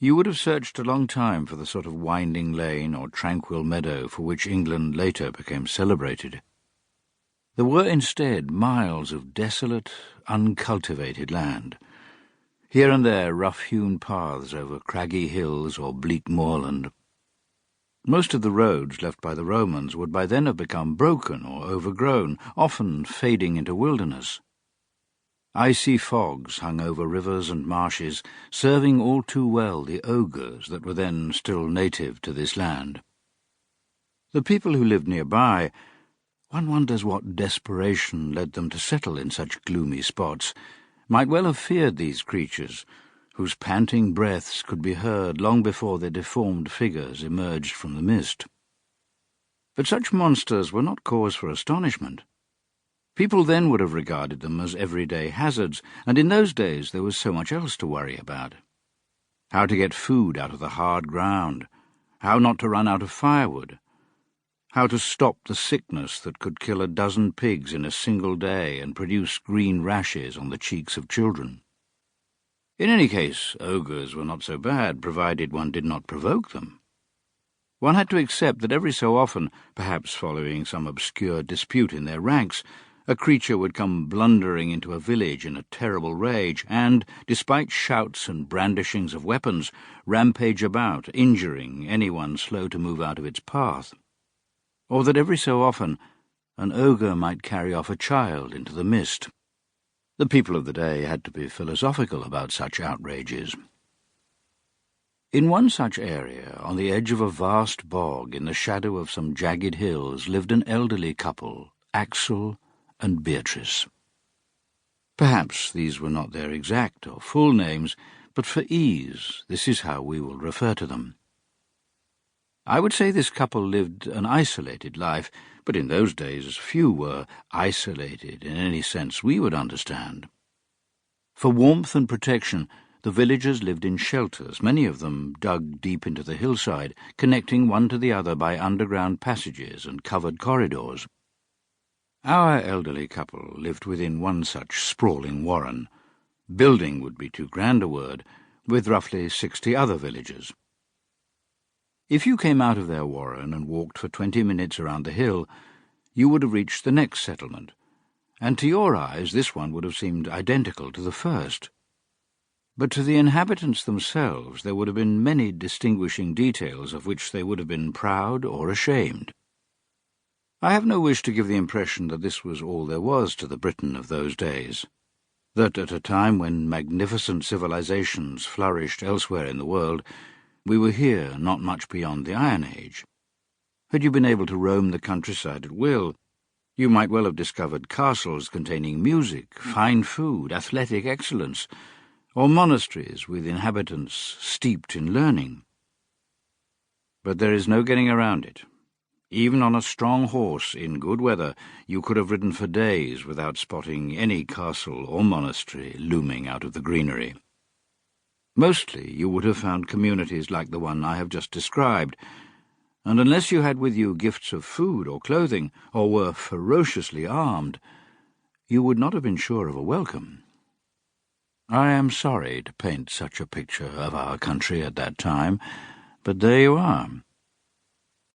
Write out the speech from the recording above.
You would have searched a long time for the sort of winding lane or tranquil meadow for which England later became celebrated. There were instead miles of desolate, uncultivated land. Here and there rough-hewn paths over craggy hills or bleak moorland. Most of the roads left by the Romans would by then have become broken or overgrown, often fading into wilderness. Icy fogs hung over rivers and marshes, serving all too well the ogres that were then still native to this land. The people who lived nearby, one wonders what desperation led them to settle in such gloomy spots, might well have feared these creatures, whose panting breaths could be heard long before their deformed figures emerged from the mist. But such monsters were not cause for astonishment. People then would have regarded them as everyday hazards, and in those days there was so much else to worry about. How to get food out of the hard ground, how not to run out of firewood, how to stop the sickness that could kill a dozen pigs in a single day and produce green rashes on the cheeks of children. In any case, ogres were not so bad, provided one did not provoke them. One had to accept that every so often, perhaps following some obscure dispute in their ranks, a creature would come blundering into a village in a terrible rage and, despite shouts and brandishings of weapons, rampage about, injuring anyone slow to move out of its path. Or that every so often an ogre might carry off a child into the mist. The people of the day had to be philosophical about such outrages. In one such area, on the edge of a vast bog in the shadow of some jagged hills, lived an elderly couple, Axl and Beatrice. Perhaps these were not their exact or full names, but for ease, this is how we will refer to them. I would say this couple lived an isolated life, but in those days few were isolated in any sense we would understand. For warmth and protection, the villagers lived in shelters, many of them dug deep into the hillside, connecting one to the other by underground passages and covered corridors. Our elderly couple lived within one such sprawling warren. Building would be too grand a word, with roughly 60 other villagers. If you came out of their warren and walked for 20 minutes around the hill, you would have reached the next settlement, and to your eyes this one would have seemed identical to the first. But to the inhabitants themselves there would have been many distinguishing details of which they would have been proud or ashamed. I have no wish to give the impression that this was all there was to the Britain of those days, that at a time when magnificent civilizations flourished elsewhere in the world, we were here not much beyond the Iron Age. Had you been able to roam the countryside at will, you might well have discovered castles containing music, fine food, athletic excellence, or monasteries with inhabitants steeped in learning. But there is no getting around it. Even on a strong horse in good weather, you could have ridden for days without spotting any castle or monastery looming out of the greenery. Mostly you would have found communities like the one I have just described, and unless you had with you gifts of food or clothing, or were ferociously armed, you would not have been sure of a welcome. I am sorry to paint such a picture of our country at that time, but there you are.